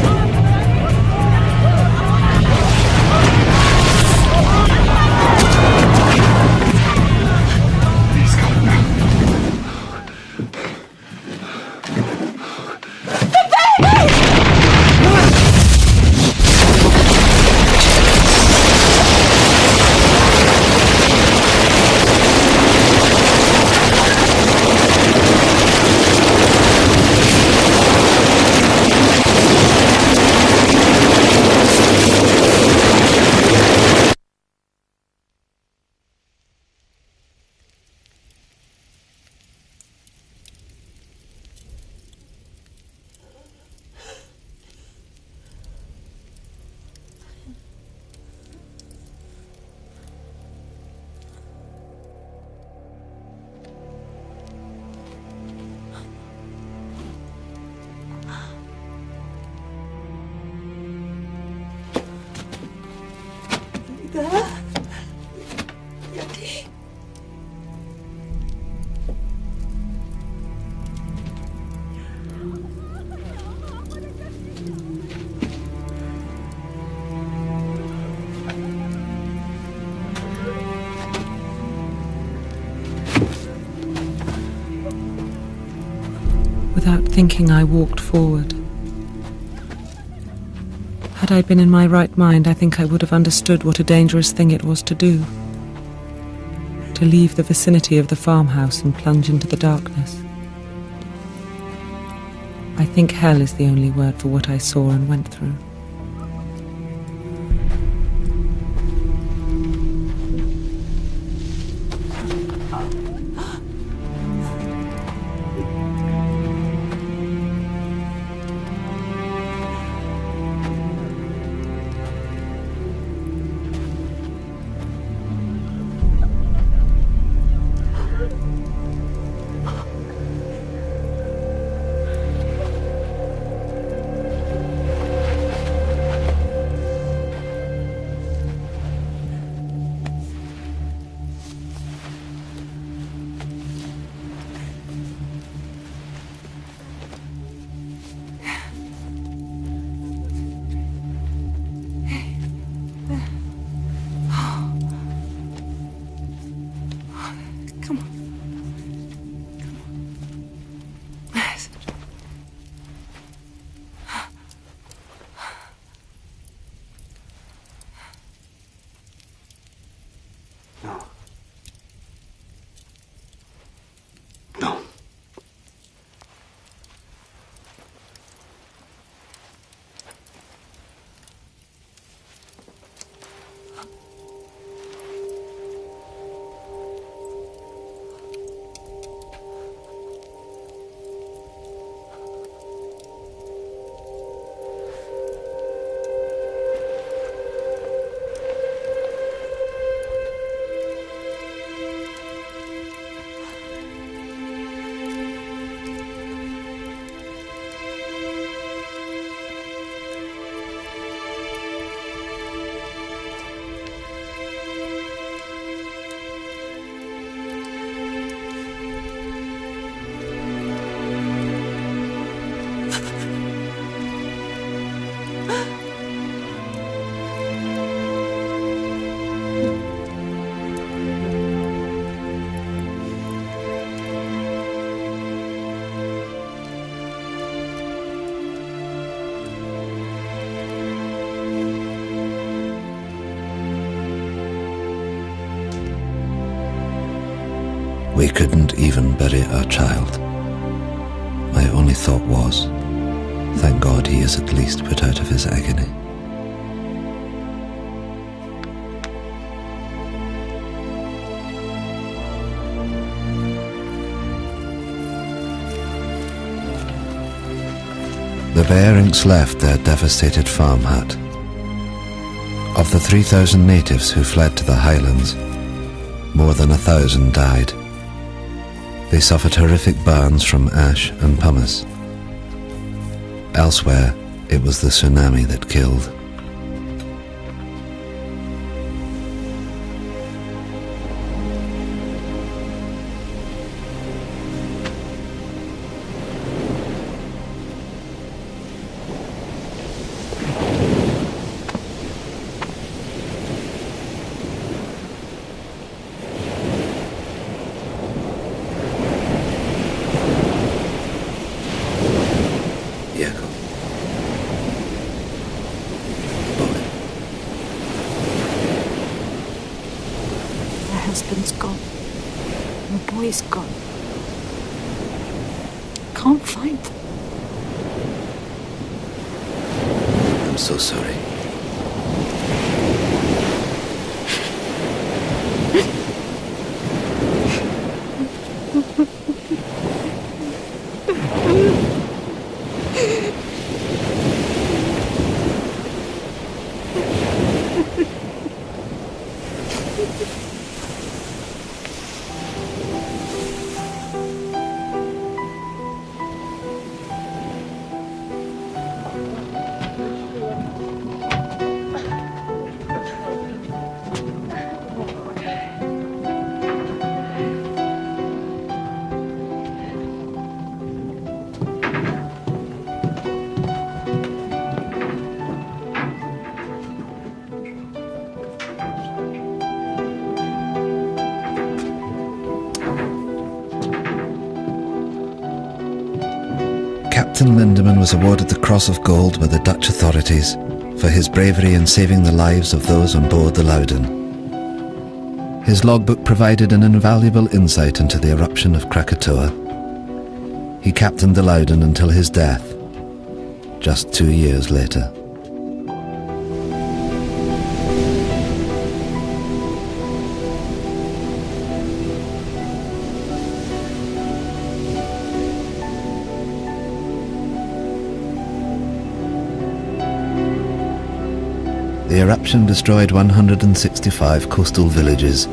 Without thinking, I walked forward. Had I been in my right mind, I think I would have understood what a dangerous thing it was to do. To leave the vicinity of the farmhouse and plunge into the darkness. I think hell is the only word for what I saw and went through. We couldn't even bury our child. My only thought was, thank God he is at least put out of his agony. The Beyerincks left their devastated farm hut. Of the 3,000 natives who fled to the highlands, more than 1,000 died. They suffered horrific burns from ash and pumice. Elsewhere, it was the tsunami that killed. husband's gone. My boy's gone. Can't find them. I'm so sorry. Captain Lindeman was awarded the Cross of Gold by the Dutch authorities for his bravery in saving the lives of those on board the Loudon. His logbook provided an invaluable insight into the eruption of Krakatoa. He captained the Loudon until his death, just 2 years later. The eruption destroyed 165 coastal villages,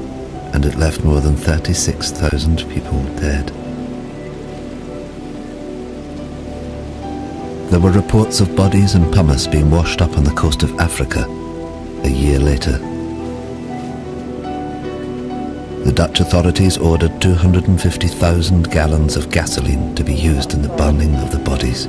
and it left more than 36,000 people dead. There were reports of bodies and pumice being washed up on the coast of Africa a year later. The Dutch authorities ordered 250,000 gallons of gasoline to be used in the burning of the bodies.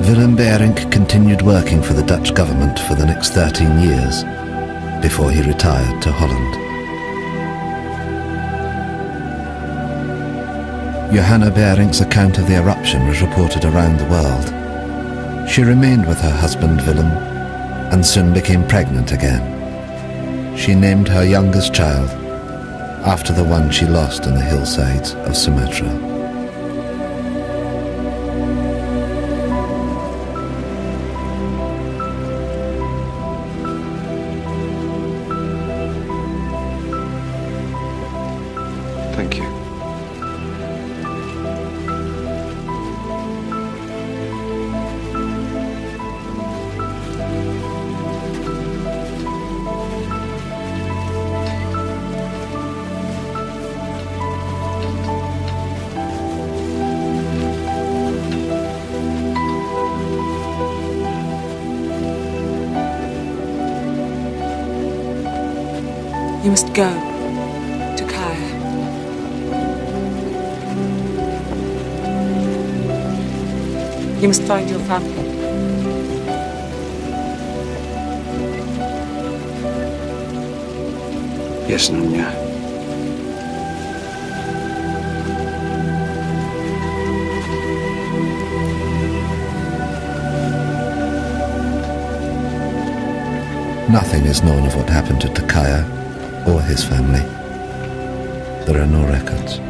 Willem Beyerinck continued working for the Dutch government for the next 13 years before he retired to Holland. Johana Beijerinck's account of the eruption was reported around the world. She remained with her husband Willem and soon became pregnant again. She named her youngest child after the one she lost on the hillsides of Sumatra. Thank you. You must go to Kaya. You must find your family. Yes, Nunya. Nothing is known of what happened to Takaya or his family. There are no records.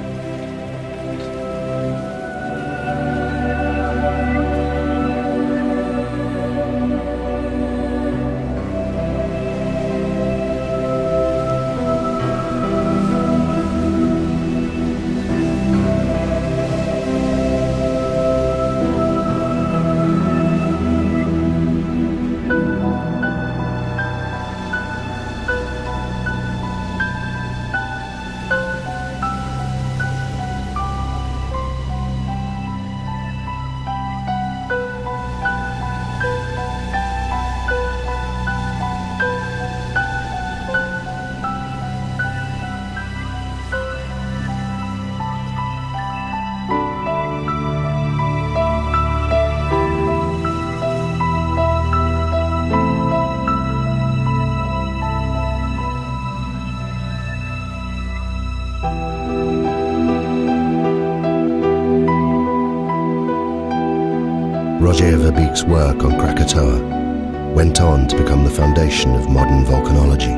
Rogier Verbeek's work on Krakatoa went on to become the foundation of modern volcanology.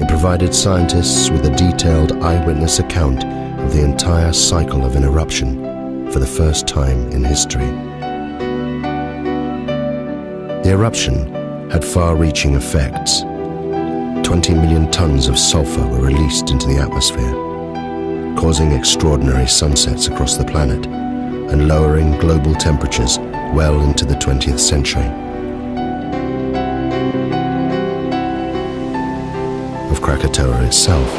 It provided scientists with a detailed eyewitness account of the entire cycle of an eruption for the first time in history. The eruption had far-reaching effects. 20 million tons of sulfur were released into the atmosphere, causing extraordinary sunsets across the planet and lowering global temperatures well into the 20th century. Of Krakatoa itself,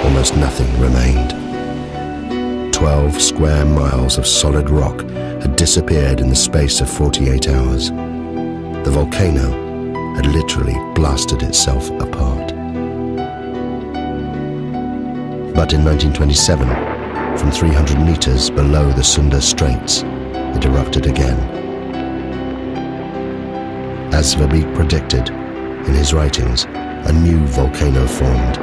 almost nothing remained. 12 square miles of solid rock had disappeared in the space of 48 hours. The volcano had literally blasted itself apart. But in 1927, from 300 meters below the Sunda Straits, it erupted again. As Verbeek predicted in his writings, a new volcano formed,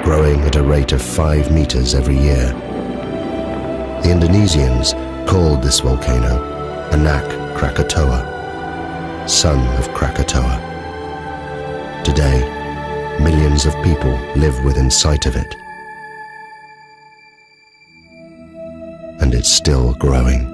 growing at a rate of 5 meters every year. The Indonesians called this volcano Anak Krakatoa, son of Krakatoa. Today, millions of people live within sight of it. And it's still growing.